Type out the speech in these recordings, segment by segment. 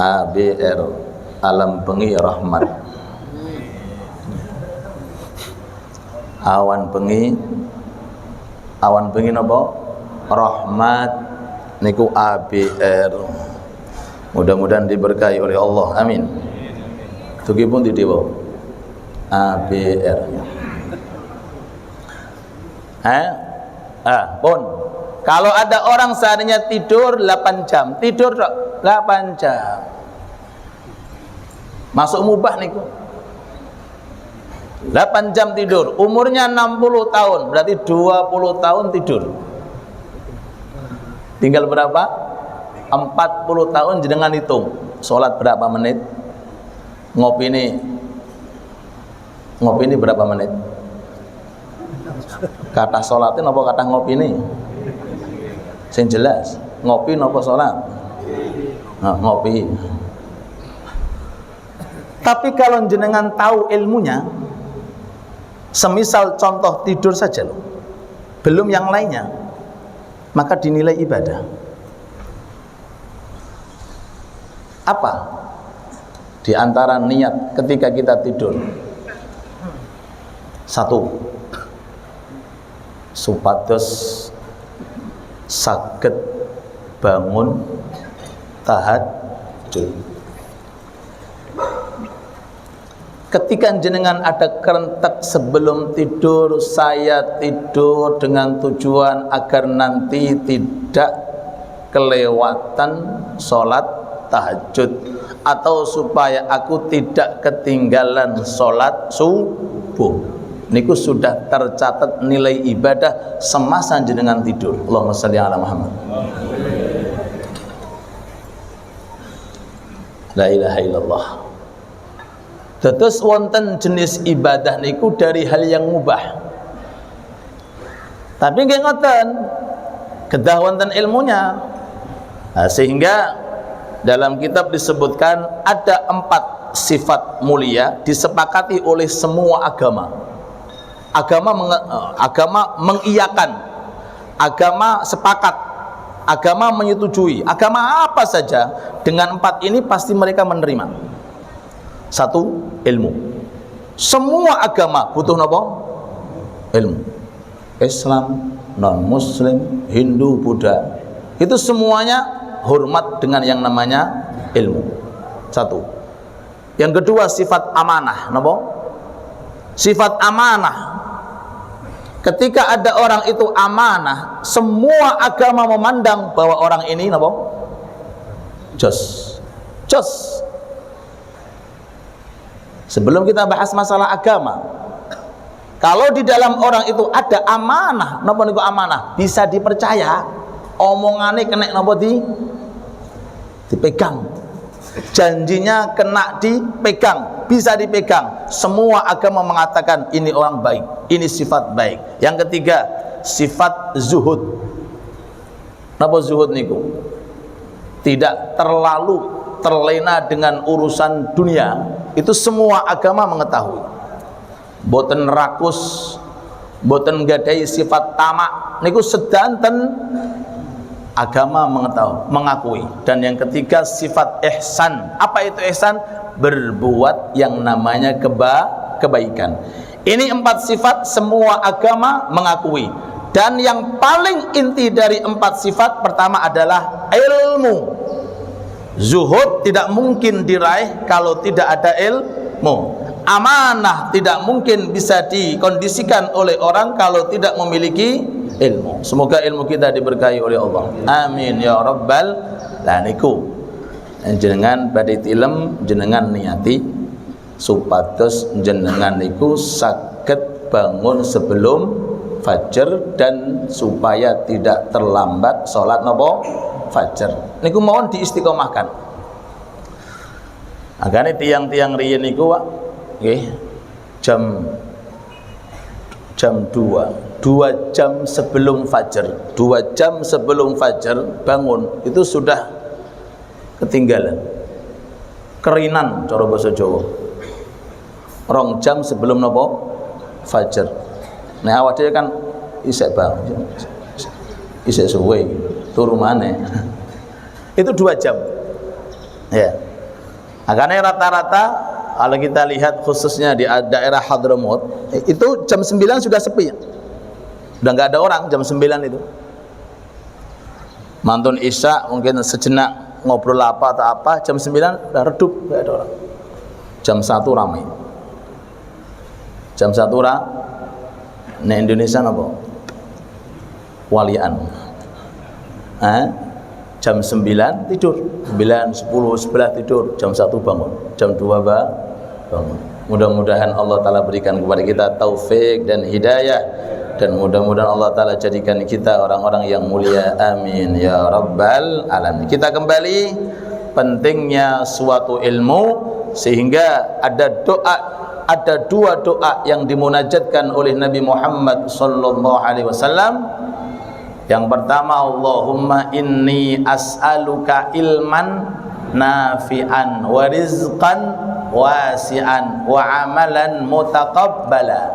ABR, alam bengi rahmat. Awan bengi napa? Rahmat niku ABR. Mudah-mudahan diberkahi oleh Allah. Amin. Tugi pun di dewa ABR. Pun kalau ada orang seharinya tidur 8 jam, tidur 8 jam, masuk mubah niku. 8 jam tidur, umurnya 60 tahun, berarti 20 tahun tidur. Tinggal berapa? 40 tahun jenengan hitung. Sholat berapa menit? Ngopi ini berapa menit? Kata sholatin apa kata ngopi ini? Sing jelas, ngopi napa sholat? Nah, ngopi. Tapi kalau jenengan tahu ilmunya, semisal contoh tidur saja loh, belum yang lainnya, maka dinilai ibadah. Apa di antara niat ketika kita tidur? Satu, supados saged bangun tahajud. Ketika jenengan ada kerentek sebelum tidur, saya tidur dengan tujuan agar nanti tidak kelewatan sholat tahajud, atau supaya aku tidak ketinggalan sholat subuh. Niku sudah tercatat nilai ibadah semasa jenengan tidur. Allahumma shalli ala Muhammad. La ilaha illallah. Terus wonten jenis ibadah niku dari hal yang mubah. Tapi nggih ngoten, kedah wonten ilmunya. Nah, sehingga dalam kitab disebutkan ada 4 sifat mulia disepakati oleh semua agama. Agama mengiyakan, agama sepakat, agama menyetujui. Agama apa saja dengan 4 ini pasti mereka menerima. 1, ilmu. Semua agama butuh napa? Ilmu. Islam, non muslim, Hindu, Buddha, itu semuanya hormat dengan yang namanya ilmu. 1. Yang kedua, sifat amanah. Napa? Sifat amanah. Ketika ada orang itu amanah, semua agama memandang bahwa orang ini napa? Jos. Sebelum kita bahas masalah agama, kalau di dalam orang itu ada amanah, napa niku amanah? Bisa dipercaya, omongane kena napa dipegang. Janjinya kena dipegang, bisa dipegang. Semua agama mengatakan ini orang baik, ini sifat baik. Yang ketiga, sifat zuhud. Napa zuhud niku? Tidak terlalu terlena dengan urusan dunia. Itu semua agama mengetahui. Boten rakus, boten gadai sifat tamak, niku sedanten agama mengakui. Dan yang ketiga, sifat ihsan. Apa itu ihsan? Berbuat yang namanya kebaikan. Ini 4 sifat semua agama mengakui. Dan yang paling inti dari 4 sifat pertama adalah ilmu. Zuhud tidak mungkin diraih kalau tidak ada ilmu. Amanah tidak mungkin bisa dikondisikan oleh orang kalau tidak memiliki ilmu. Semoga ilmu kita diberkahi oleh Allah. Amin ya rabbal alamin. Jenengan badhe tilem, jenengan niati supados jenengan niku saged bangun sebelum fajar dan supaya tidak terlambat salat napa fajar. Niku mohon diistiqomahkan. Agane tiang-tiang riyen niku nggih jam 2 jam sebelum fajar, 2 jam sebelum fajar bangun itu sudah ketinggalan, kerinan cara basa Jawa. 2 jam sebelum nopo fajar. Nah awak dhewe kan isih bangun, isih suwe turu maneh. Itu 2 jam. Ya. Karena rata-rata kalau kita lihat khususnya di daerah Hadramaut itu jam 9 sudah sepi, udah nggak ada orang jam 9 itu. Mantun isya mungkin sejenak ngobrol apa atau apa, jam 9 udah redup, nggak ada orang. Jam 1 ramai. Jam 1 nah Indonesia apa? Walian. Jam 9 tidur, 9, 10, 11 tidur, jam 1 bangun, jam 2 bangun. Mudah-mudahan Allah Ta'ala berikan kepada kita taufik dan hidayah, dan mudah-mudahan Allah Ta'ala jadikan kita orang-orang yang mulia, amin ya rabbal alamin. Kita kembali pentingnya suatu ilmu, sehingga ada dua doa yang dimunajatkan oleh Nabi Muhammad sallallahu alaihi wasallam. Yang pertama, Allahumma inni as'aluka ilman nafi'an wa rizqan wasi'an wa amalan mutaqabbala.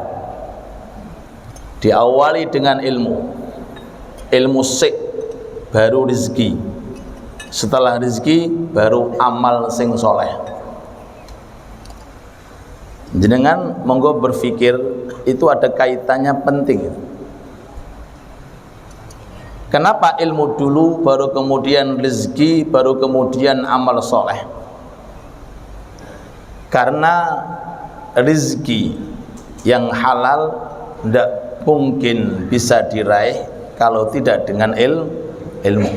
Diawali dengan ilmu sik, baru rizki, setelah rizki baru amal sing soleh. Jenengan monggo berpikir itu ada kaitannya penting. Kenapa ilmu dulu, baru kemudian rezeki, baru kemudian amal soleh? Karena rezeki yang halal tidak mungkin bisa diraih kalau tidak dengan ilmu.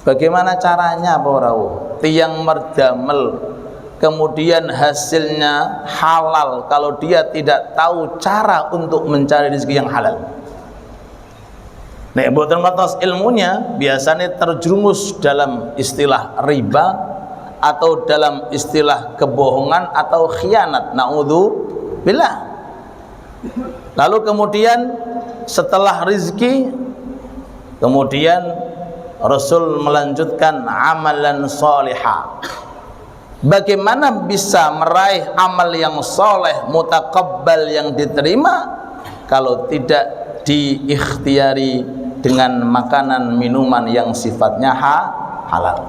Bagaimana caranya para tiang merdamel kemudian hasilnya halal kalau dia tidak tahu cara untuk mencari rezeki yang halal? Nek mboten ngertos ilmunya, biasanya terjerumus dalam istilah riba atau dalam istilah kebohongan atau khianat. Naudzubillah. Lalu kemudian setelah rizki, kemudian Rasul melanjutkan amalan solihah. Bagaimana bisa meraih amal yang soleh, mutaqabbal, yang diterima, kalau tidak diikhtiari dengan makanan minuman yang sifatnya halal.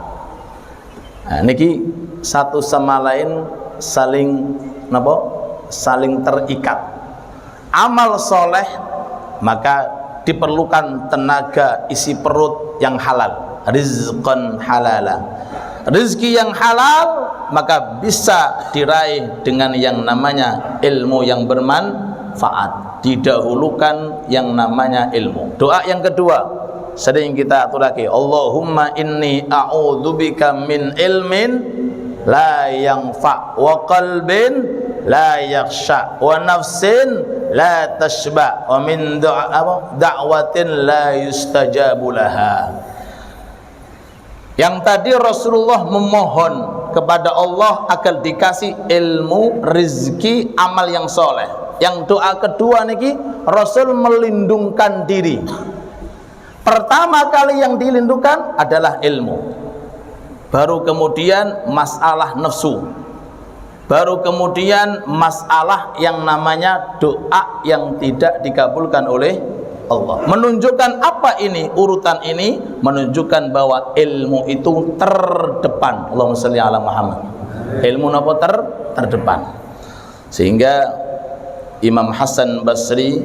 Nah, niki satu sama lain saling terikat. Amal soleh maka diperlukan tenaga isi perut yang halal, rizqan halala. Rezeki yang halal maka bisa diraih dengan yang namanya ilmu yang bermanfaat. Didahulukan yang namanya ilmu. Doa yang kedua sering kita aturake, Allahumma inni a'udzubika min ilmin la yanfa wa qalbin la yakhsha wa nafsin la tashba wa min da'watin la yustajabu laha. Yang tadi Rasulullah memohon kepada Allah agar dikasih ilmu, rezeki, amal yang soleh. Yang doa kedua niki Rasul melindungkan diri. Pertama kali yang dilindungkan adalah ilmu, baru kemudian masalah nafsu, baru kemudian masalah yang namanya doa yang tidak dikabulkan oleh Allah. Menunjukkan apa ini? Urutan ini menunjukkan bahwa ilmu itu terdepan. Allahumma sholli ala Muhammad. Ilmu napa terdepan. Sehingga Imam Hasan Basri,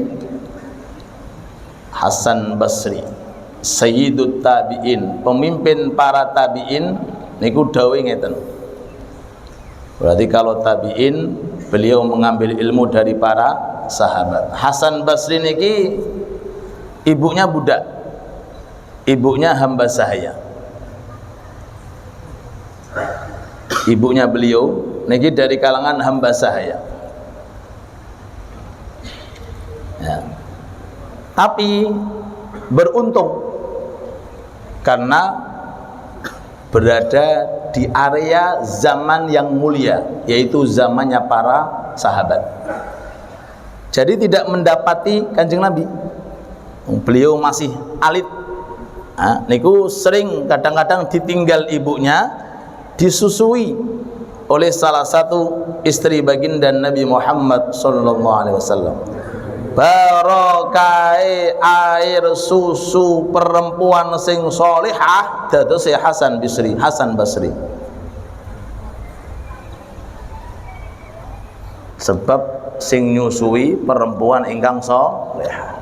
Sayyidut Tabi'in, pemimpin para tabi'in, niku dawuh ngeten. Berarti kalau tabi'in, beliau mengambil ilmu dari para sahabat. Hasan Basri niki ibunya budak, ibunya hamba sahaya. Ibunya beliau niki dari kalangan hamba sahaya. Ya. Tapi beruntung karena berada di area zaman yang mulia, yaitu zamannya para sahabat. Jadi tidak mendapati Kanjeng Nabi. Beliau masih alit. Niku sering kadang-kadang ditinggal ibunya, disusui oleh salah satu istri baginda Nabi Muhammad sallallahu alaihi wasallam. Barokai air susu perempuan sing solihah dados Hasan Basri. Sebab sing nyusui perempuan ingkang salehah.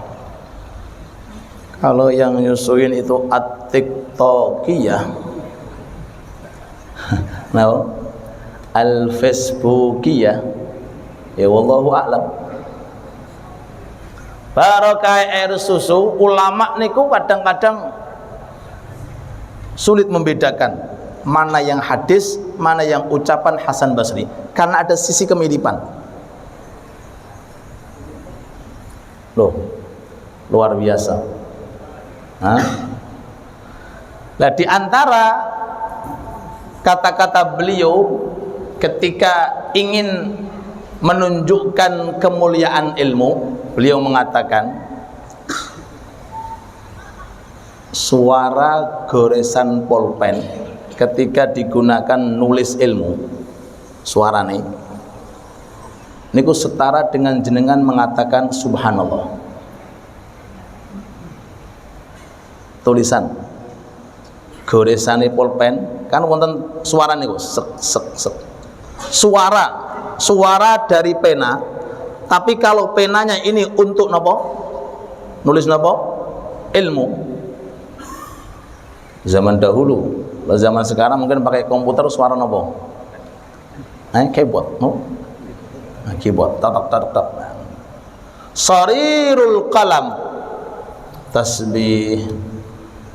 Kalau yang nyusuin itu at-tiktokiyah, nah, al-facebookiyah, ya wallahu a'lam. Barokah air susu, ulama niku kadang-kadang sulit membedakan mana yang hadis, mana yang ucapan Hasan Basri, karena ada sisi kemiripan. Loh, luar biasa. Nah, di antara kata-kata beliau ketika ingin menunjukkan kemuliaan ilmu, beliau mengatakan suara goresan pulpen ketika digunakan nulis ilmu, suara niku setara dengan jenengan mengatakan subhanallah. Tulisan goresane pulpen kan wonten suara niku sek sek sek. Suara dari pena, tapi kalau penanya ini untuk nopo? Nulis nopo? Ilmu. Zaman dahulu, zaman sekarang mungkin pakai komputer suara nopo? Keyboard, no? Keyboard, tak. Sarirul qalam, tasbih.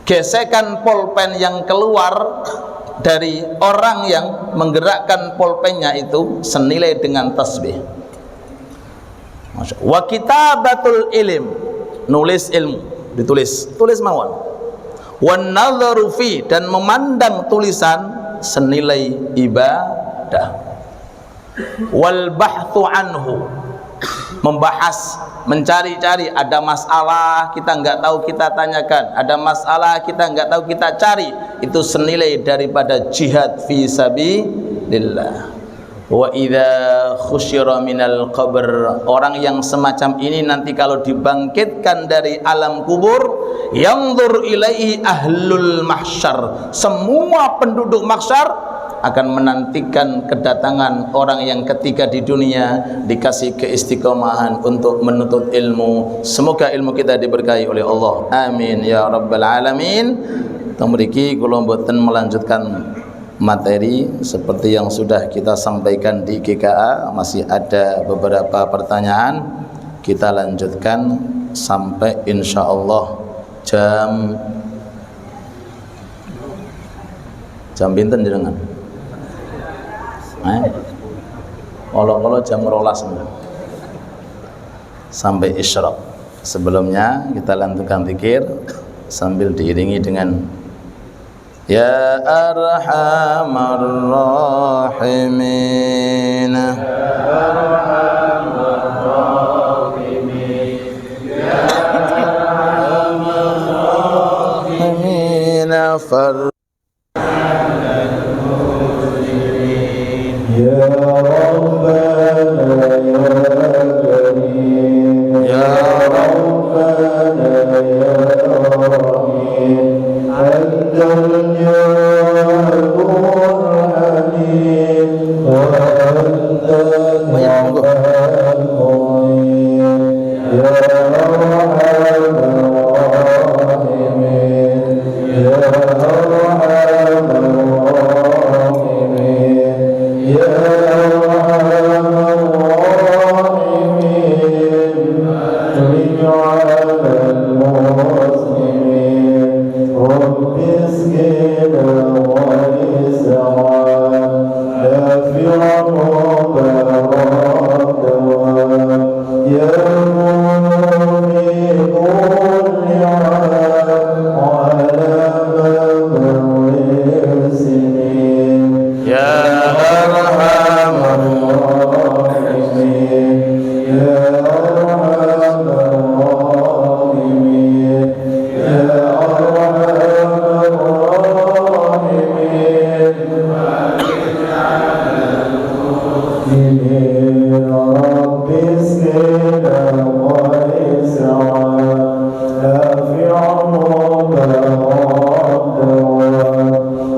Gesekan pulpen yang keluar dari orang yang menggerakkan pulpennya itu senilai dengan tasbih. Wa kitabatul ilm, nulis ilmu, tulis mawon. Wan nadharu fi, dan memandang tulisan senilai ibadah. Wal bahthu anhu, membahas, mencari-cari, ada masalah kita nggak tahu kita tanyakan, ada masalah kita nggak tahu kita cari, itu senilai daripada jihad fi sabilillah. Wa idza khusyira minal qabr, orang yang semacam ini nanti kalau dibangkitkan dari alam kubur, yanzur ilaihi ahlul mahsyar, semua penduduk mahsyar akan menantikan kedatangan orang yang ketika di dunia dikasih keistiqomahan untuk menuntut ilmu. Semoga ilmu kita diberkahi oleh Allah, amin ya rabbal alamin. Mriki kula mboten melanjutkan materi seperti yang sudah kita sampaikan di GKA. Masih ada beberapa pertanyaan, kita lanjutkan sampai insyaallah jam pinten jenengan? Kalau jam 12 sampai isyraq. Sebelumnya kita lantunkan zikir sambil diiringi dengan Ya Arhamar Rahimin, Ya Arhamar Rahimin, Ya Arhamar Rahimin, Ya Rabbana ya Karim, Ya Rabbana ya Rahim, Antal Jawadul Halim, wa Antal Mu'al Mu'in, Ya Arhamar Rahimin, Ya Arhamar Rahimin, Ya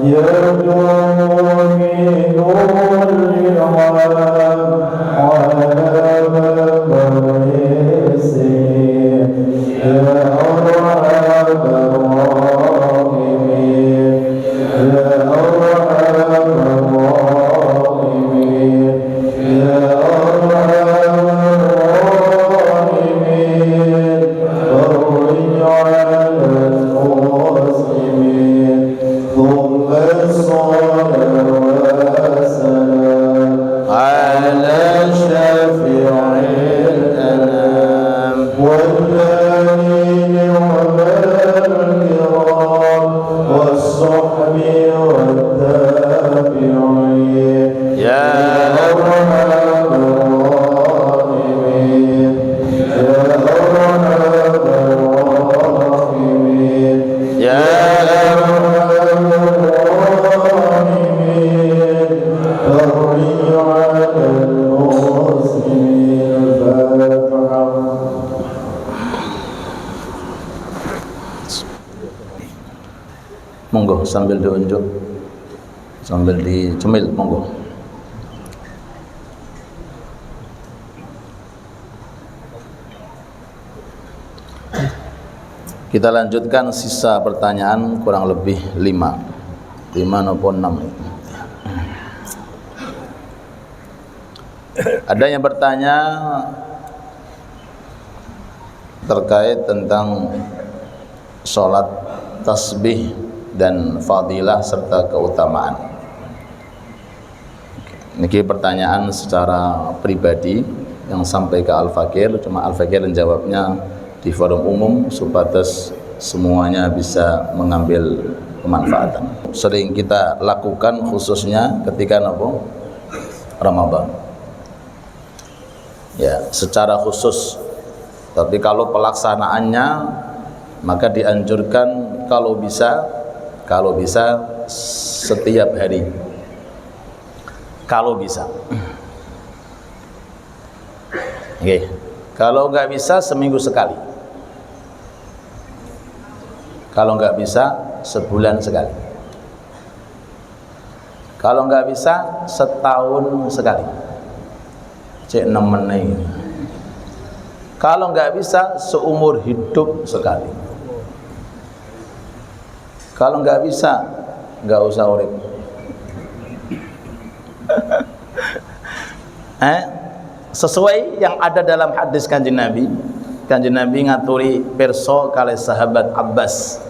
يرجو في كل عام على شفيع الأنام والآلين والكرام والصحب والتابعين يا أرحم الراحمين يا أرحم الراحمين يا monggo sambil diunjuk sambil dicemil monggo. Kita lanjutkan sisa pertanyaan kurang lebih 5 maupun 6. Ada yang bertanya terkait tentang sholat tasbih dan fadilah serta keutamaan. Ini pertanyaan secara pribadi yang sampai ke Al-Fakir, cuma Al-Fakir menjawabnya di forum umum supaya semuanya bisa mengambil kemanfaatan. Sering kita lakukan khususnya ketika Ramadan. Ya, secara khusus. Tapi kalau pelaksanaannya maka dianjurkan kalau bisa setiap hari. Kalau bisa. Oke. Kalau nggak bisa seminggu sekali. Kalau nggak bisa sebulan sekali. Kalau nggak bisa setahun sekali. Cek 6 menit. Kalau nggak bisa seumur hidup sekali. Kalau nggak bisa, nggak usah urip. Sesuai yang ada dalam hadis Kanjeng Nabi ngaturi perso kali sahabat Abbas,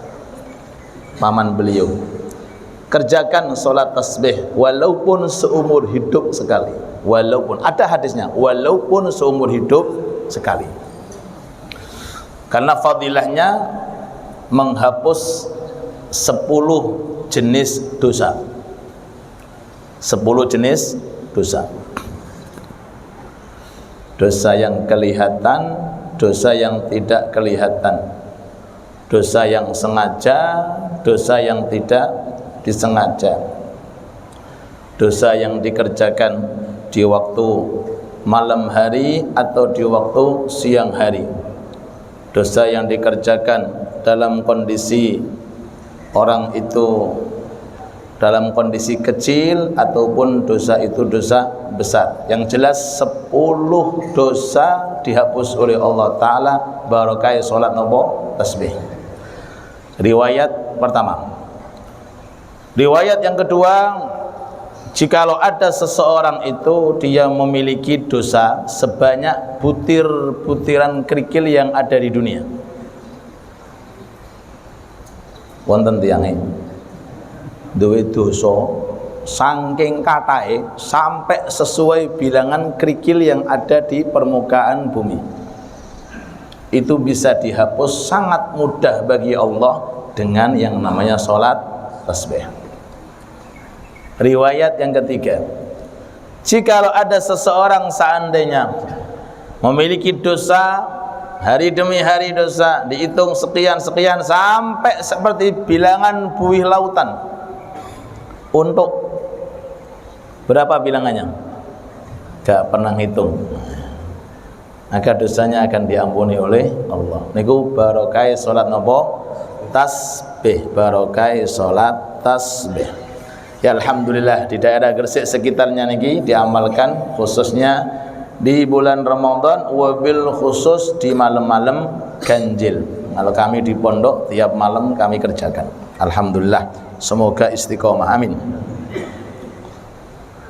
paman beliau, kerjakan sholat tasbih walaupun seumur hidup sekali. Walaupun, ada hadisnya, walaupun seumur hidup sekali. Karena fadilahnya menghapus 10 jenis dosa. 10 jenis dosa. Dosa yang kelihatan, dosa yang tidak kelihatan, dosa yang sengaja, dosa yang tidak disengaja, dosa yang dikerjakan di waktu malam hari atau di waktu siang hari, dosa yang dikerjakan dalam kondisi orang itu dalam kondisi kecil ataupun dosa itu dosa besar. Yang jelas 10 dosa dihapus oleh Allah Ta'ala barokai sholat tasbih. Riwayat pertama. Riwayat yang kedua, jikalau ada seseorang itu dia memiliki dosa sebanyak butir-butiran kerikil yang ada di dunia. Wonten tiyang duwe dosa saking katahe sampai sesuai bilangan kerikil yang ada di permukaan bumi. Itu bisa dihapus sangat mudah bagi Allah dengan yang namanya sholat tasbih. Riwayat yang ketiga, jikalau ada seseorang seandainya memiliki dosa hari demi hari, dosa dihitung sekian-sekian sampai seperti bilangan buih lautan. Untuk berapa bilangannya? Gak pernah hitung. Maka dosanya akan diampuni oleh Allah. Niku barokai sholat tasbih, barokai sholat tasbih. Ya alhamdulillah di daerah Gresik sekitarnya niki diamalkan khususnya di bulan Ramadan, wabil khusus di malam-malam ganjil. Kalau kami di pondok tiap malam kami kerjakan. Alhamdulillah, semoga istiqomah, amin.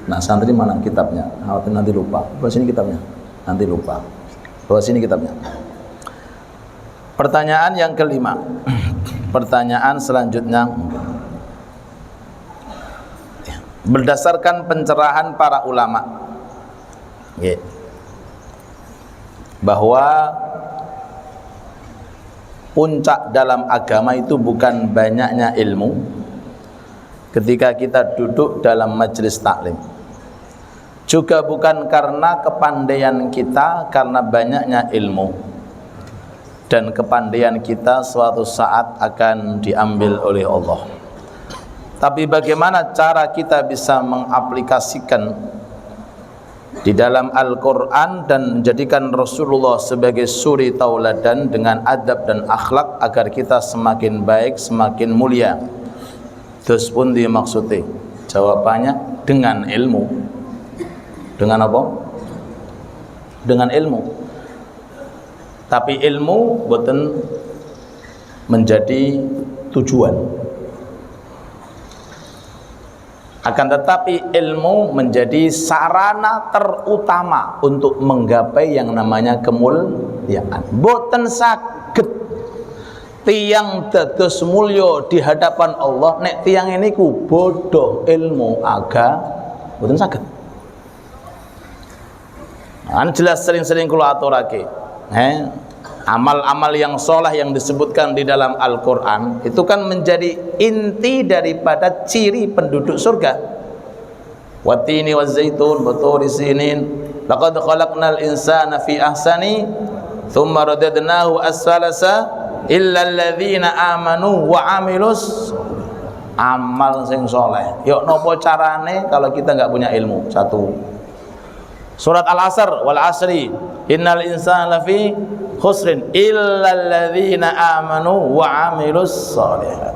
Nah, santri mana kitabnya? Khawatir nanti lupa. Bawa sini kitabnya, nanti lupa. Bawa sini kitabnya. Pertanyaan yang kelima. Pertanyaan selanjutnya, berdasarkan pencerahan para ulama, bahwa puncak dalam agama itu bukan banyaknya ilmu ketika kita duduk dalam majelis taklim, juga bukan karena kepandaian kita, karena banyaknya ilmu, dan kepandaian kita suatu saat akan diambil oleh Allah. Tapi bagaimana cara kita bisa mengaplikasikan di dalam Al-Quran dan menjadikan Rasulullah sebagai suri tauladan dengan adab dan akhlak agar kita semakin baik, semakin mulia. Terus pun dimaksudnya, jawabannya dengan ilmu. Dengan apa? Dengan ilmu. Tapi ilmu boten menjadi tujuan. Akan tetapi ilmu menjadi sarana terutama untuk menggapai yang namanya kemuliaan. Boten saged tiang dados mulya di hadapan Allah nek tiang ini ku bodoh ilmu agama, boten saged. Jelas sering-sering kula aturake, amal-amal yang soleh yang disebutkan di dalam Al-Quran itu kan menjadi inti daripada ciri penduduk surga. Wattini wazzaitun waturi sinin laqad khalaqnal insana fi ahsani thumma radadnahu asfalasa illa alladhina amanu wa amilus amal sing soleh. Yuk nopo carane kalau kita nggak punya ilmu? Satu, Surat Al-Asr, wal asri innal insana lafi khusrin illal ladzina amanu wa amilus sholihat.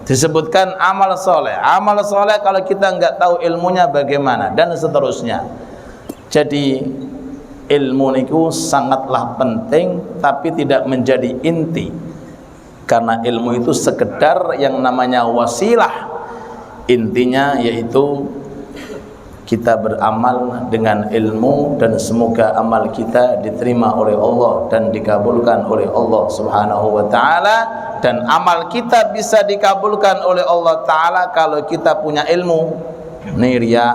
Disebutkan amal soleh. Amal soleh kalau kita enggak tahu ilmunya bagaimana, dan seterusnya. Jadi ilmu niku sangatlah penting, tapi tidak menjadi inti, karena ilmu itu sekedar yang namanya wasilah. Intinya yaitu kita beramal dengan ilmu, dan semoga amal kita diterima oleh Allah dan dikabulkan oleh Allah Subhanahu wa taala. Dan amal kita bisa dikabulkan oleh Allah taala kalau kita punya ilmu. Nih riya,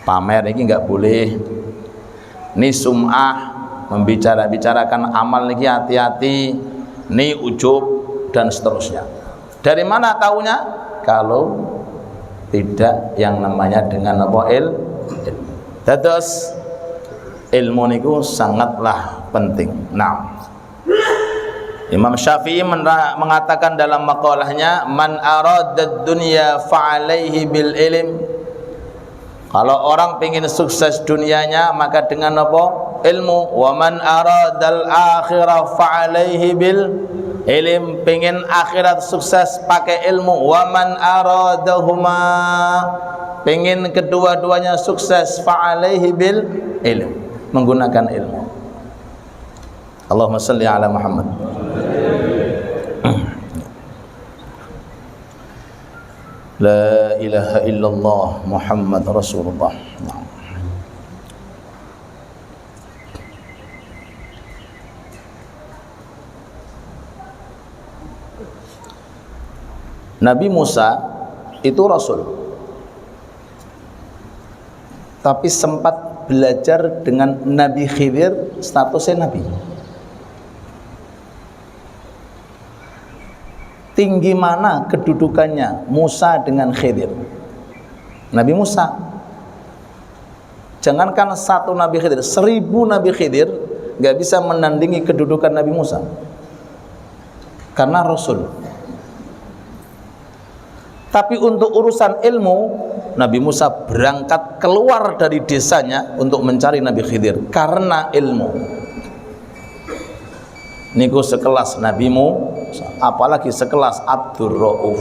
pamer ini enggak boleh. Nih sum'ah, membicarakan amal niki hati-hati. Nih ujub dan seterusnya. Dari mana taunya? Kalau tidak yang namanya dengan apa? Ilmu. Terus ilmu niku sangatlah penting. Nah, Imam Syafi'i mengatakan dalam maqalahnya, man aradad dunya fa'alaihi bil ilm. Kalau orang ingin sukses dunianya maka dengan apa? Ilmu. Wa man aradal akhirah fa'alaihi bil ilm. Pengen akhirat sukses pakai ilmu. Wa man aradahuma, pengen kedua-duanya sukses fa'alaihi bil ilm, menggunakan ilmu. Allahumma salli ala Muhammad. La ilaha illallah Muhammad Rasulullah. Nabi Musa itu Rasul, tapi sempat belajar dengan Nabi Khidir, statusnya Nabi. Tinggi mana kedudukannya Musa dengan Khidir? Nabi Musa, jangankan satu Nabi Khidir, 1000 Nabi Khidir gak bisa menandingi kedudukan Nabi Musa, karena Rasul. Tapi untuk urusan ilmu, Nabi Musa berangkat keluar dari desanya untuk mencari Nabi Khidir karena ilmu. Niku sekelas Nabi Musa, apalagi sekelas Abdur Rauf.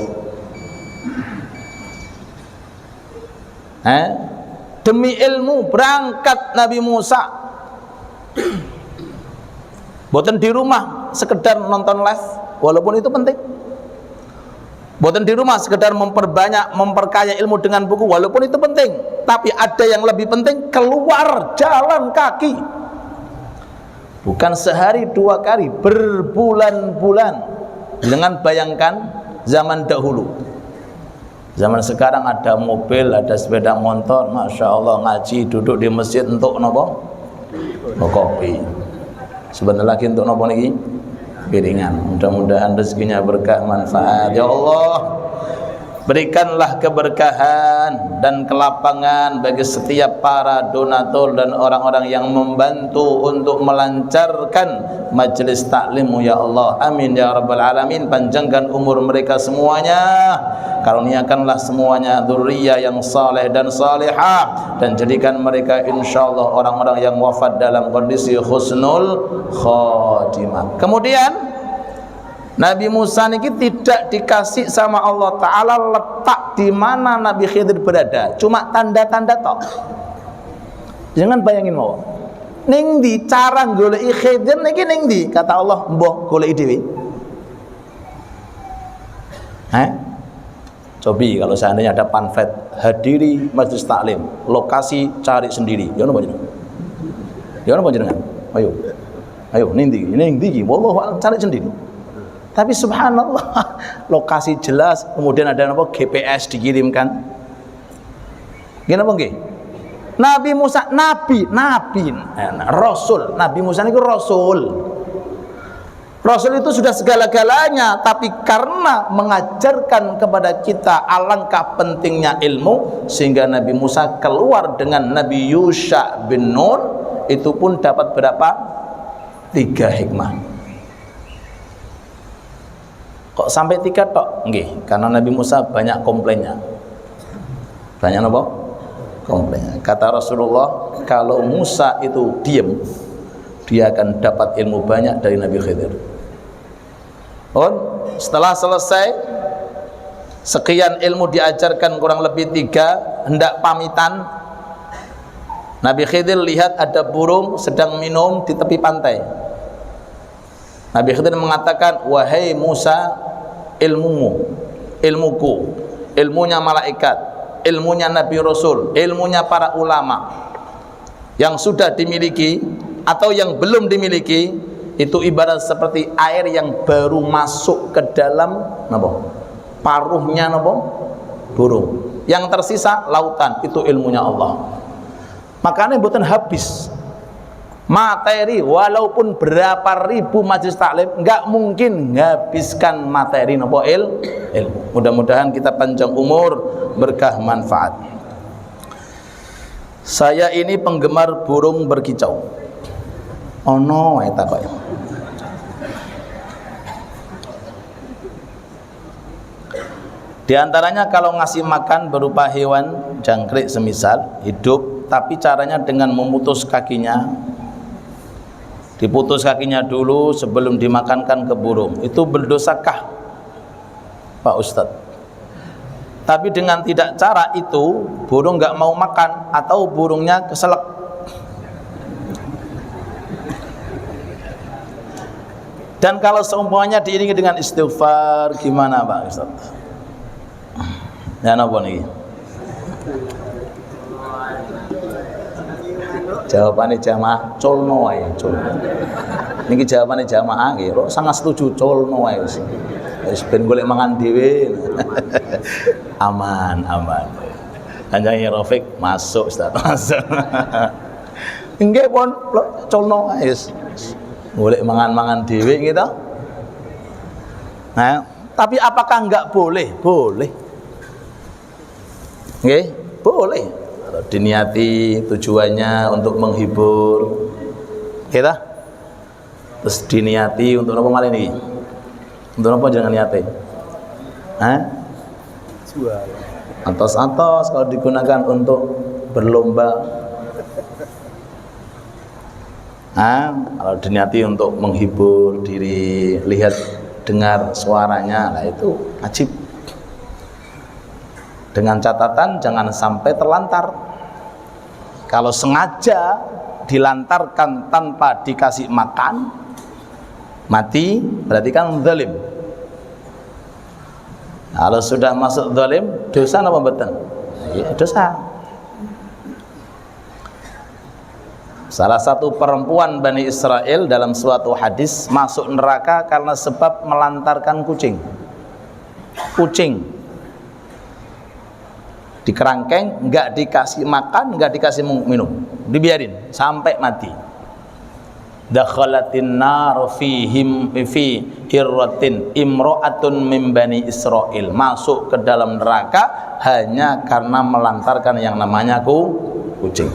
Demi ilmu berangkat Nabi Musa. Boten di rumah sekedar nonton live, walaupun itu penting. Boten di rumah sekedar memperkaya ilmu dengan buku, walaupun itu penting. Tapi ada yang lebih penting, keluar jalan kaki. Bukan sehari 2 kali, berbulan-bulan. Dengan bayangkan zaman dahulu. Zaman sekarang ada mobil, ada sepeda motor, masya Allah, ngaji duduk di masjid untuk nopo? Kopi. Sebentar lagi untuk nopo lagi? Piringan. Mudah-mudahan rezekinya berkah, manfaat. Ya Allah, berikanlah keberkahan dan kelapangan bagi setiap para donatur dan orang-orang yang membantu untuk melancarkan majelis taklimmu ya Allah. Amin ya rabbal alamin. Panjangkan umur mereka semuanya, karuniakanlah semuanya dzurriyyah yang saleh dan salihah, dan jadikan mereka insyaallah orang-orang yang wafat dalam kondisi husnul khatimah. Kemudian Nabi Musa ini tidak dikasih sama Allah Ta'ala letak di mana Nabi Khidir berada, cuma tanda-tanda tok. Jangan bayangin mau ning di cara goleki Khidir niki ning di, kata Allah, mbah goleki dhewe. Cobi kalau seandainya ada pamflet hadiri majelis taklim, lokasi cari sendiri. Ya napa jenengan? Ya napa jenengan? Ayo. Ayo ning ndi wallahu a'lam, cari sendiri. Tapi subhanallah, lokasi jelas, kemudian ada apa? GPS dikirimkan. Gimana nggih? Nabi Musa nabi, rasul. Nabi Musa itu rasul. Rasul itu sudah segala-galanya, tapi karena mengajarkan kepada kita alangkah pentingnya ilmu, sehingga Nabi Musa keluar dengan Nabi Yusha bin Nun, itu pun dapat berapa? 3 hikmah. Kok sampai 3 tok? Nggih, karena Nabi Musa banyak komplainnya. Banyak apa? Komplainnya. Kata Rasulullah, kalau Musa itu diam, dia akan dapat ilmu banyak dari Nabi Khidir. Setelah selesai sekian ilmu diajarkan, kurang lebih 3, hendak pamitan, Nabi Khidir lihat ada burung sedang minum di tepi pantai. Nabi Khidir mengatakan, wahai Musa, ilmuku, ilmunya malaikat, ilmunya Nabi Rasul, ilmunya para ulama yang sudah dimiliki atau yang belum dimiliki, itu ibarat seperti air yang baru masuk ke dalam paruhnya burung. Yang tersisa lautan, itu ilmunya Allah. Makanya bukan habis materi, walaupun berapa ribu majelis taklim, nggak mungkin menghabiskan materi ilmu. Mudah-mudahan kita panjang umur, berkah, manfaat. Saya ini penggemar burung berkicau. Ono eta kok. Di antaranya kalau ngasih makan berupa hewan jangkrik semisal hidup, tapi caranya dengan memutus kakinya. Diputus kakinya dulu sebelum dimakankan ke burung. Itu berdosakah Pak Ustadz? Tapi dengan tidak cara itu, burung nggak mau makan atau burungnya keselak. Dan kalau seumpamanya diiringi dengan istighfar, gimana Pak Ustadz? Ya napa nih? Jawabannya jamaah colno wae, colno. Niki jawabannya jamaah nggih, kok sangat setuju colno wae wis. Wis ben golek mangan dhewe. Aman. Kanjeng Rafiq masuk Ustaz. Masuk. Nggih pun colno wae wis. Golek mangan-mangan dhewe gitu. Nah, tapi apakah enggak boleh? Boleh. Nggih, boleh. Kalau diniati tujuannya untuk menghibur, kita terus diniati untuk apa malah ini? Untuk apa jangan niati? Jual. Antos-antos kalau digunakan untuk berlomba. Kalau diniati untuk menghibur diri, lihat dengar suaranya, nah itu wajib. Dengan catatan jangan sampai terlantar. Kalau sengaja dilantarkan tanpa dikasih makan, mati, berarti kan zalim. Kalau sudah masuk zalim, dosa apa betul? Ya, dosa. Salah satu perempuan Bani Israel dalam suatu hadis masuk neraka karena sebab melantarkan kucing. di kerangkeng, enggak dikasih makan, enggak dikasih minum, dibiarin sampai mati. Dakhalatin nar fi hirratin imra'atun min bani Israil, masuk ke dalam neraka hanya karena melantarkan yang namanya kucing.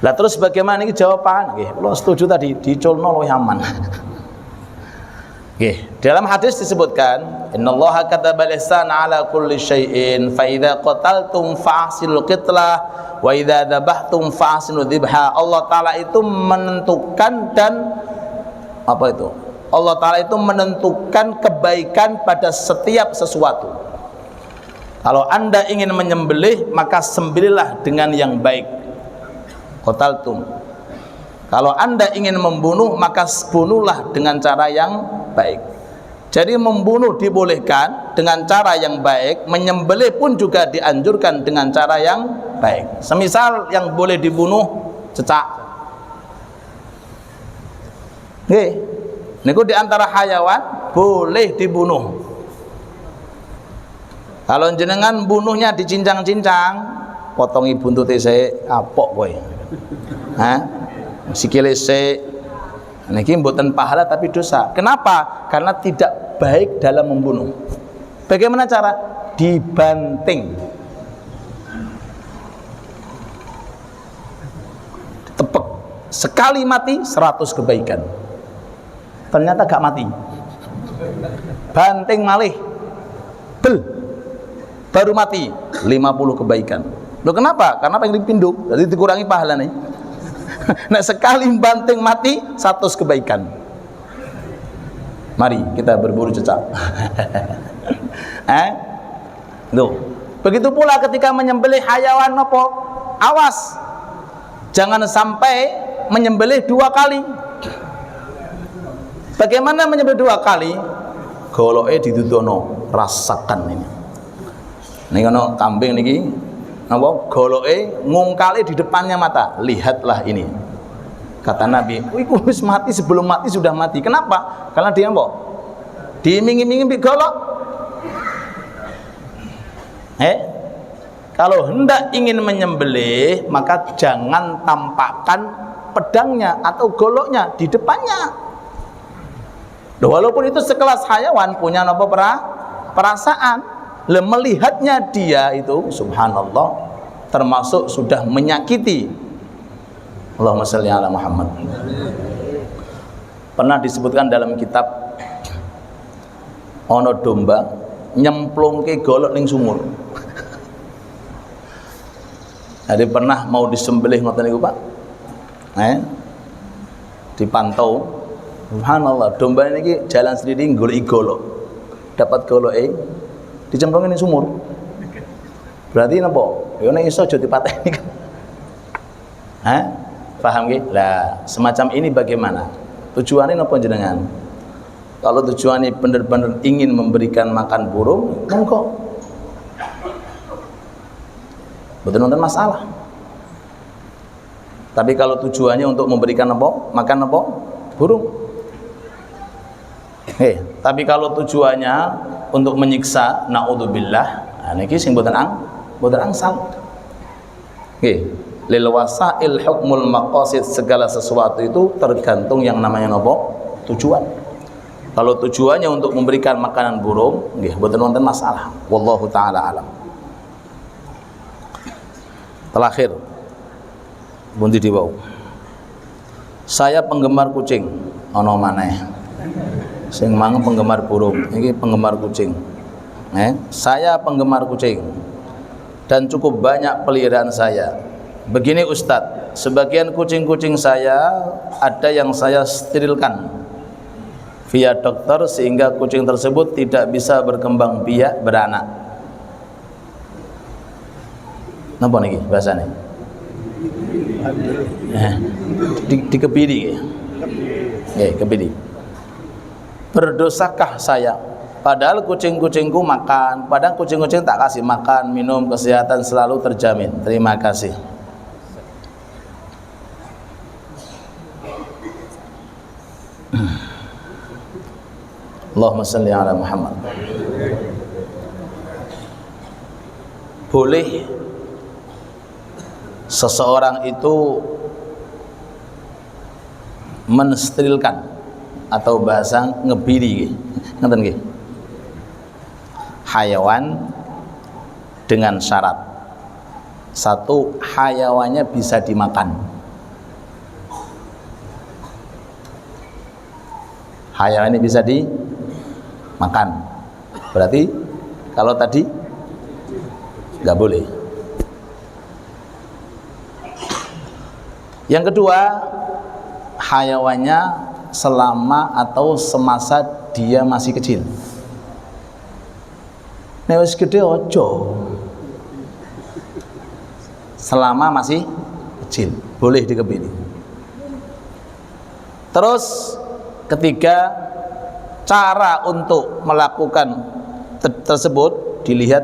Lah terus bagaimana ini jawaban? Nggih, kula setuju tadi, diculno luwih aman. Nggih, dalam hadis disebutkan, innallaha katabal ihsana ala kulli syai'in fa idza qataltum fa'silul qitlah wa idza dzabhtum fa'silu dzibha. Allah taala itu menentukan dan apa itu? Allah taala itu menentukan kebaikan pada setiap sesuatu. Kalau Anda ingin menyembelih, maka sembelihlah dengan yang baik. Qataltum. Kalau Anda ingin membunuh, maka bunuhlah dengan cara yang baik. Jadi membunuh dibolehkan dengan cara yang baik, menyembelih pun juga dianjurkan dengan cara yang baik. Semisal yang boleh dibunuh cecak. Nggih. Niku di antara hayawan boleh dibunuh. Kalau jenengan bunuhnya dicincang-cincang, potongi buntute sik, apok kowe. Hah? Sikile sik. Niki mboten pahala tapi dosa. Kenapa? Karena tidak baik dalam membunuh. Bagaimana cara? Dibanting. Tepek. Sekali mati 100 kebaikan. Ternyata gak mati. Banting malih. Bel. Baru mati 50 kebaikan. Loh kenapa? Karena pengen dipinduk, jadi dikurangi pahala nih. Nah sekali banting mati 100 kebaikan. Mari kita berburu cecak. Loh. Begitu pula ketika menyembelih hayawan nopo, awas, jangan sampai menyembelih 2 kali. Bagaimana menyembelih 2 kali? Goloke didudono, rasakan ini. Nih kono kambing niki napa goloke ngungkali di depannya mata, lihatlah ini. Kata Nabi, "Iku wis mati, sebelum mati sudah mati." Kenapa? Karena dia apa? Diiming-imingi mbek golok. Kalau hendak ingin menyembelih, maka jangan tampakkan pedangnya atau goloknya di depannya. Walaupun itu sekelas hayawan punya napa perasaan. Melihatnya dia itu subhanallah termasuk sudah menyakiti. Allahumma shalli ala Muhammad. Pernah disebutkan dalam kitab, ono domba nyemplungke golok ning sumur. Jadi pernah mau disembelih ngoten niku Pak. Dipantau. Subhanallah, domba niki jalan sendiri golek golok. Dapat goloke dicemplungin di sumur. Berarti napa? Ya nek iso aja dipateni. Paham nggih? Lah, semacam ini bagaimana? Tujuannya napa jenengan? Kalau tujuannya benar-benar ingin memberikan makan burung, monggo. Betul nonton masalah. Tapi kalau tujuannya untuk memberikan apa? Makan apa? Burung. Tapi kalau tujuannya untuk menyiksa, naudzubillah, niki sing mboten angsal. Nggih, lil wasail hukmul maqasid, segala sesuatu itu tergantung yang namanya napa? Tujuan. Kalau tujuannya untuk memberikan makanan burung, nggih mboten wonten masalah. Wallahu taala alam. Terakhir, bunti diwau. Saya penggemar kucing, ono maneh. Sing mang penggemar burung, ini penggemar kucing. Saya penggemar kucing dan cukup banyak peliharaan saya. Begini Ustadz, sebagian kucing-kucing saya ada yang saya sterilkan via dokter sehingga kucing tersebut tidak bisa berkembang biak beranak. Napa niki bahasane? Dikebiri. Kebiri. Berdosakah saya? Padahal kucing-kucingku makan, padahal kucing-kucing tak kasih makan, minum, kesehatan selalu terjamin. Terima kasih. Allahumma shalli ala Muhammad. boleh seseorang itu mensterilkan atau bahasa ngebiri ngeten nggih hayawan dengan syarat satu, hayawannya bisa dimakan. Hayawan ini bisa dimakan. Berarti kalau tadi nggak boleh. Yang kedua, hayawannya selama atau semasa dia masih kecil. Nek wis gede ojo. Selama masih kecil boleh dikebiri. Terus ketiga, cara untuk melakukan tersebut dilihat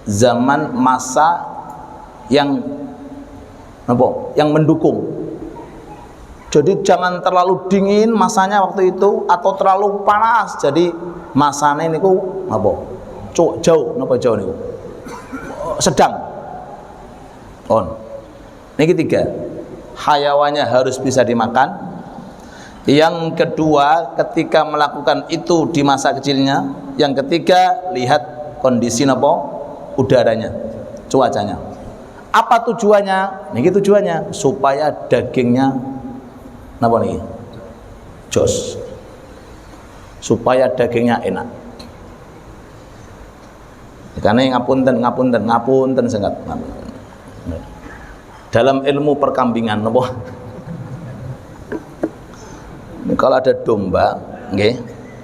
zaman masa yang yang mendukung. Jadi jangan terlalu dingin masanya waktu itu atau terlalu panas. Jadi masanya niku jauh niku sedang. Ini ketiga, hayawannya harus bisa dimakan. Yang kedua, ketika melakukan itu di masa kecilnya. Yang ketiga, lihat kondisi udaranya, cuacanya. Apa tujuannya? Niki tujuannya supaya dagingnya jos, supaya dagingnya enak. Karena ngapunten sangat. Dalam ilmu perkambingan kalau ada domba,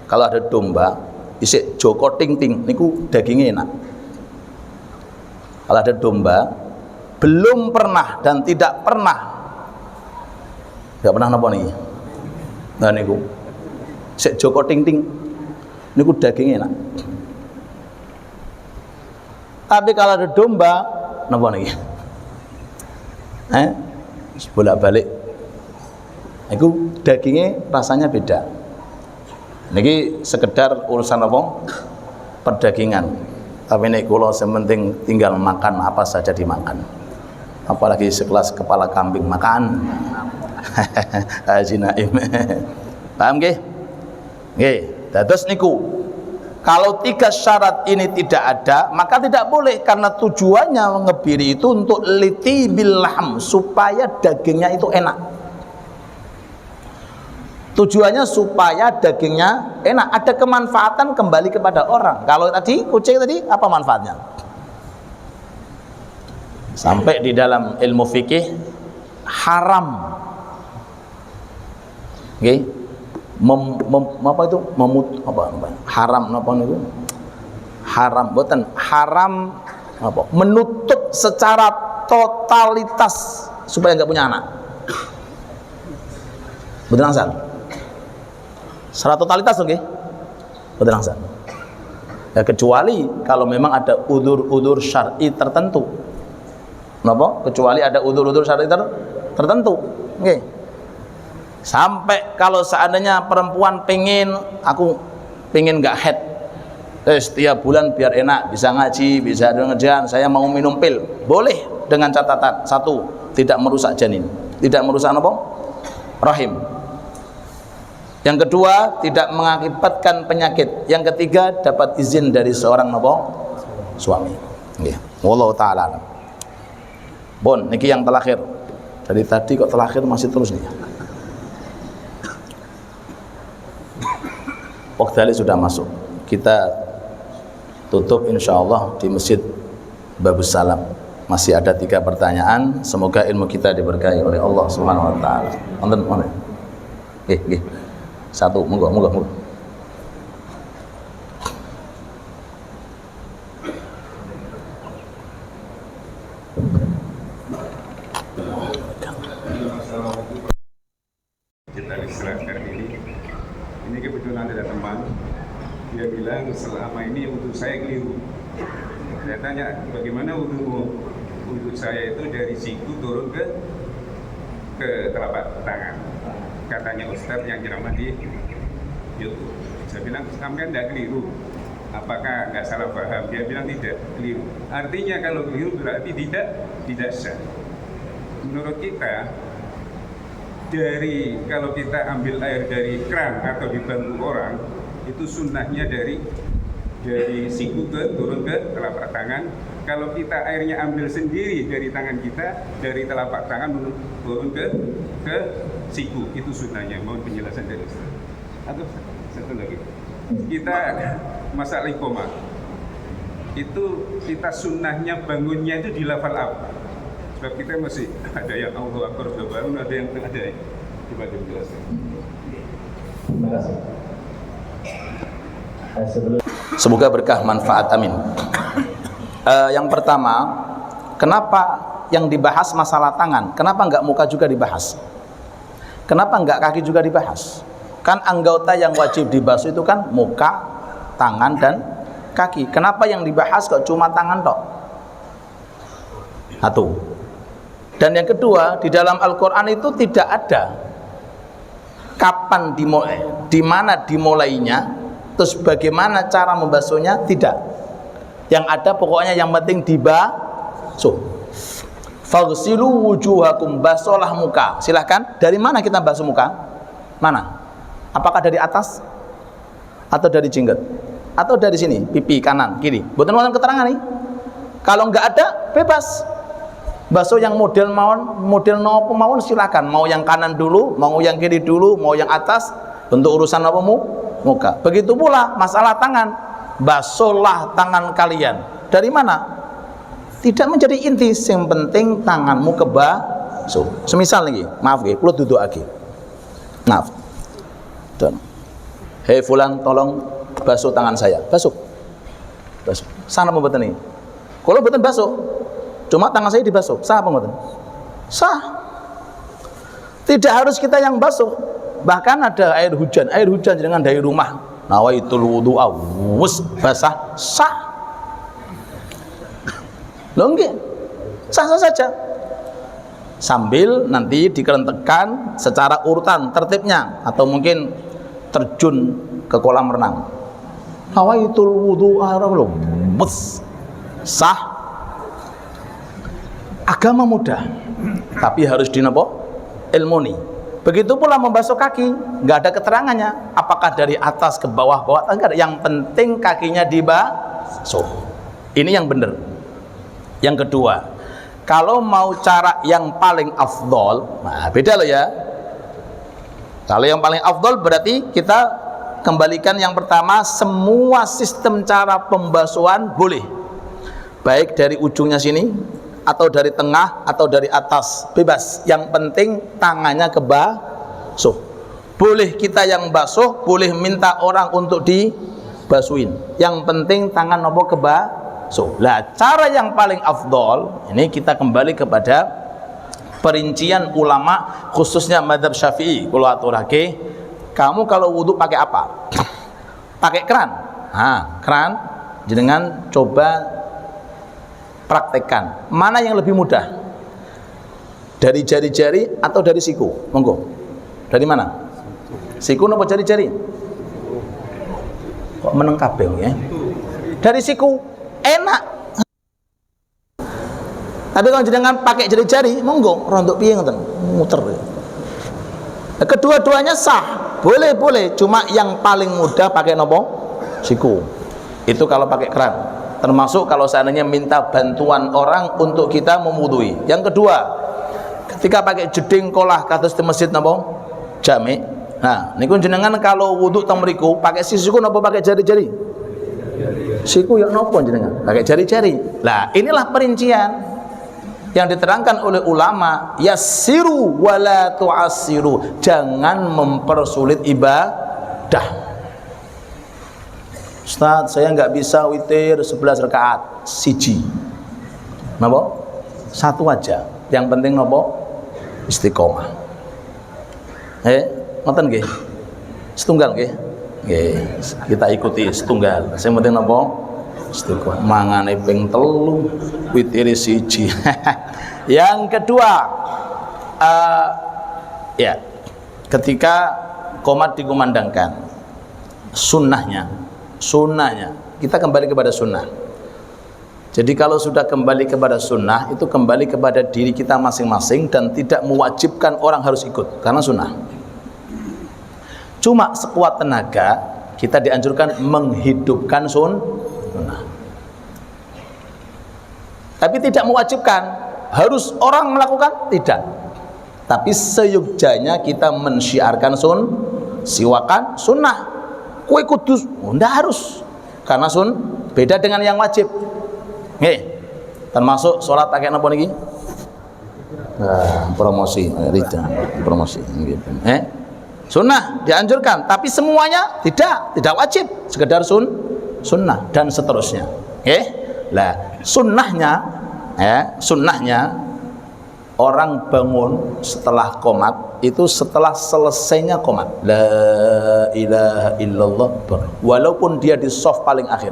kalau ada domba isik joko ting-ting niku dagingnya enak. Kalau ada domba belum pernah dan tidak pernah nah niku isik joko ting-ting niku dagingnya enak. Tapi kalau ada domba bolak-balik itu dagingnya rasanya beda. Niki sekedar urusan perdagingan. Tapi nek kula sementing tinggal makan apa saja dimakan. Apalagi sekelas kepala kambing makan. Haji Naim. Paham nggih? Nggih. Dados niku kalau tiga syarat ini tidak ada, maka tidak boleh, karena tujuannya ngebiri itu untuk litibil lahm, supaya dagingnya itu enak. Tujuannya supaya dagingnya enak, ada kemanfaatan kembali kepada orang. Kalau tadi kucing tadi apa manfaatnya? Sampai di dalam ilmu fikih haram. Okay? Haram menutup secara totalitas supaya nggak punya anak. Betul langsung. Secara totalitas betul langsung. Ya, kecuali kalau memang ada udzur syar'i tertentu. Kecuali ada udzur syar'i tertentu. Sampai kalau seandainya perempuan pengen nggak head, setiap bulan biar enak, bisa ngaji, bisa ngerjain, saya mau minum pil, boleh, dengan catatan satu, tidak merusak janin, tidak merusak rahim. Yang kedua, tidak mengakibatkan penyakit. Yang ketiga, dapat izin dari seorang suami. Wallahu taala. Bon, niki yang terakhir. Dari tadi kok terakhir masih terus nih. Waktu sudah masuk. Kita tutup insyaallah di Masjid Babus Salam. Masih ada 3 pertanyaan. Semoga ilmu kita diberkahi oleh Allah Subhanahu wa taala. Wonten. Nggih. 1, monggo. Kita diserahkan ini kebetulan ada teman, dia bilang selama ini wudhu saya keliru. Saya tanya, bagaimana wudhu saya itu dari siku turun ke telapak tangan. Katanya Ustadz yang ceramah di YouTube. Saya bilang, sampean tidak keliru. Apakah nggak salah paham? Dia bilang tidak, keliru. Artinya kalau keliru berarti tidak sah. Menurut kita, kalau kita ambil air dari keran atau dibantu orang, itu sunnahnya dari siku turun ke telapak tangan. Kalau kita airnya ambil sendiri dari tangan kita, dari telapak tangan turun ke siku, itu sunnahnya. Mohon penjelasan dari Ustaz. Atau satu lagi, kita masalah iqomah itu kita sunnahnya bangunnya itu di lafal apa? Sebab kita masih ada yang Allahu Akbar sudah bangun, ada yang coba dijelaskan. Terima kasih. Semoga berkah manfaat, amin. Yang pertama, kenapa yang dibahas masalah tangan? Kenapa enggak muka juga dibahas? Kenapa enggak kaki juga dibahas? Kan anggota yang wajib dibasuh itu kan muka, tangan, dan kaki. Kenapa yang dibahas kok cuma tangan tok? Satu. Dan yang kedua, di dalam Al-Quran itu tidak ada kapan dimulai, di mana dimulainya, terus bagaimana cara membasuhnya, tidak. Yang ada pokoknya yang penting dibasuh. Faghsilu wujuhakum, basuhlah muka. Silahkan, dari mana kita basuh muka? Mana? Apakah dari atas? Atau dari jenggot? Atau dari sini, pipi, kanan, kiri? Mboten wonten keterangan nih. Kalau enggak ada, bebas. Basuh yang model nopo mawon silakan. Mau yang kanan dulu, mau yang kiri dulu, mau yang atas, untuk urusan apa muka. Begitu pula masalah tangan. Basuhlah tangan kalian. Dari mana? Tidak menjadi inti, yang penting tanganmu kebasuh. Semisal lagi, maaf nggih, kula duduk lagi. Maaf. Dan hei fulan, tolong basuh tangan saya. Basuh. Sana mboten iki. Kula mboten basuh. Cuma tangan saya dibasuh. Sah apa mboten? Sah. Tidak harus kita yang basuh. Bahkan ada air hujan dengan dari rumah. Nawaitul wudu'a wus basah, sah. Loh nggih. Sah-sah saja. Sambil nanti dikerentekan secara urutan tertibnya, atau mungkin terjun ke kolam renang. Nawaitul wudu'a wus, sah. Agama mudah, tapi harus ilmuni. Begitu pula membasuh kaki, nggak ada keterangannya. Apakah dari atas ke bawah, enggak ada. Yang penting kakinya dibasuh. Ini yang benar. Yang kedua, kalau mau cara yang paling afdol, nah beda loh ya. Kalau yang paling afdol berarti kita kembalikan yang pertama, semua sistem cara pembasuhan boleh. Baik dari ujungnya sini, atau dari tengah, atau dari atas, bebas. Yang penting tangannya kebasuh. Boleh kita yang basuh, boleh minta orang untuk dibasuhin. Yang penting tangan nopo kebasuh. Lah, cara yang paling afdol, ini kita kembali kepada perincian ulama, khususnya mazhab Syafi'i. Kalau aturake, kamu kalau wudhu pakai apa? Pakai keran. Nah, keran jenengan coba praktekkan mana yang lebih mudah, dari jari-jari atau dari siku? Monggo, dari mana? Siku nopo jari-jari? Kok meneng kabeh ya? Dari siku enak. Tapi kalau jenengan pakai jari-jari, monggo rontok piye ngoten, muter. Kedua-duanya sah, boleh, cuma yang paling mudah pakai nopo? Siku. Itu kalau pakai keran. Termasuk kalau seandainya minta bantuan orang untuk kita memwudui. Yang kedua, ketika pakai jeding kolah kados di masjid napa? Jami. Nah, niku jenengan kalau wudu teng mriku pakai siku napa pakai jari-jari? Siku ya napa jenengan? Pakai jari-jari. Lah, inilah perincian yang diterangkan oleh ulama, yassiru wala tu'assiru. Jangan mempersulit ibadah. Ustaz, saya nggak bisa witir 11 rakaat, siji. Napa? Satu aja. Yang penting napa? Istiqomah. Ngoten nggih. Setunggal nggih. Nggih, kita ikuti setunggal. Sing penting napa? Istiqomah. Mangane ping 3, witire siji. Yang kedua, ya, ketika qomat dikumandangkan, sunnahnya kita kembali kepada sunnah. Jadi kalau sudah kembali kepada sunnah, itu kembali kepada diri kita masing-masing dan tidak mewajibkan orang harus ikut, karena sunnah. Cuma sekuat tenaga kita dianjurkan menghidupkan sunnah. Tapi tidak mewajibkan harus orang melakukan, tidak. Tapi seyogjanya kita mensyiarkan siwakan sunnah. Kue kudus, enggak harus, karena beda dengan yang wajib. Termasuk sholat pakai apa lagi? Promosi, promosi. Sunnah dianjurkan, tapi semuanya tidak wajib, sekedar sunnah dan seterusnya. Lah sunnahnya, orang bangun setelah qomat itu setelah selesainya qomat, la ilaha illallah, walaupun dia di shaf paling akhir,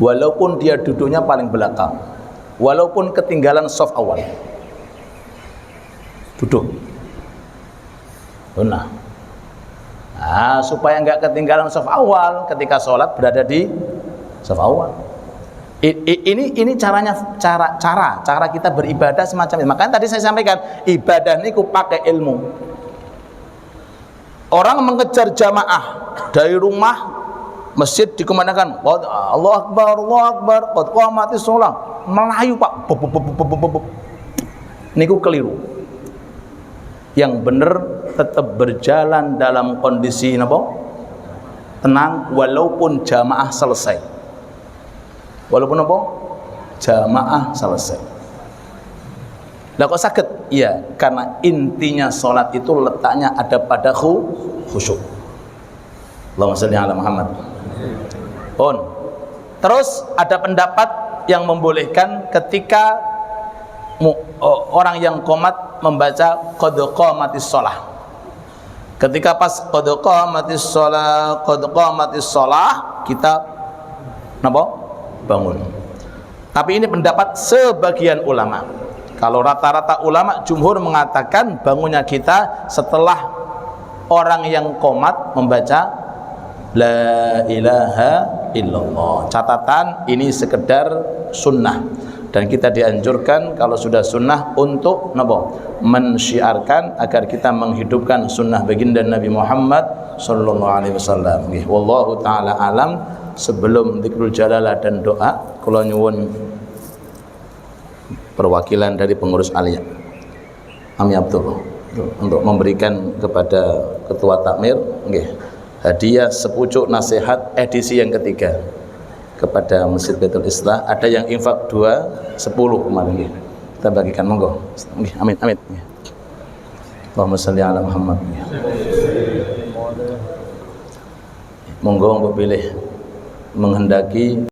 walaupun dia duduknya paling belakang, walaupun ketinggalan shaf awal, duduk. Sunnah. Supaya enggak ketinggalan shaf awal ketika sholat berada di shaf awal. Ini cara kita beribadah semacam ini. Makanya tadi saya sampaikan, ibadah ini ku pakai ilmu. Orang mengejar jamaah dari rumah, masjid dikumandangkan Allahu Akbar, qad qamatis shalah, melayu Pak. Niku keliru. Yang benar tetap berjalan dalam kondisi tenang, walaupun jamaah selesai. Walaupun jamaah selesai. Lah kok sakit? Iya, karena intinya sholat itu letaknya ada pada khusyuk. Allahumma shalli ala Muhammad. Terus ada pendapat yang membolehkan ketika orang yang qomat membaca qad qamatis shalah. Ketika pas qad qamatis shalah, kita bangun. Tapi ini pendapat sebagian ulama. Kalau rata-rata ulama jumhur mengatakan bangunnya kita setelah orang yang qomat membaca la ilaha illallah. Catatan ini sekedar sunnah, dan kita dianjurkan kalau sudah sunnah untuk mensyiarkan agar kita menghidupkan sunnah baginda Nabi Muhammad sallallahu alaihi wasallam. Wallahu taala alam. Sebelum dzikrul jalalah dan doa, kula nyuwun perwakilan dari pengurus Aliyah Ami Abdullah untuk memberikan kepada ketua takmir hadiah sepucuk nasihat edisi yang ketiga kepada Masjid Baitul Islah. Ada yang infak 10 kemarin, kita bagikan, monggo. Amin. Allahumma shalli ala Muhammad. Monggo pilih menghendaki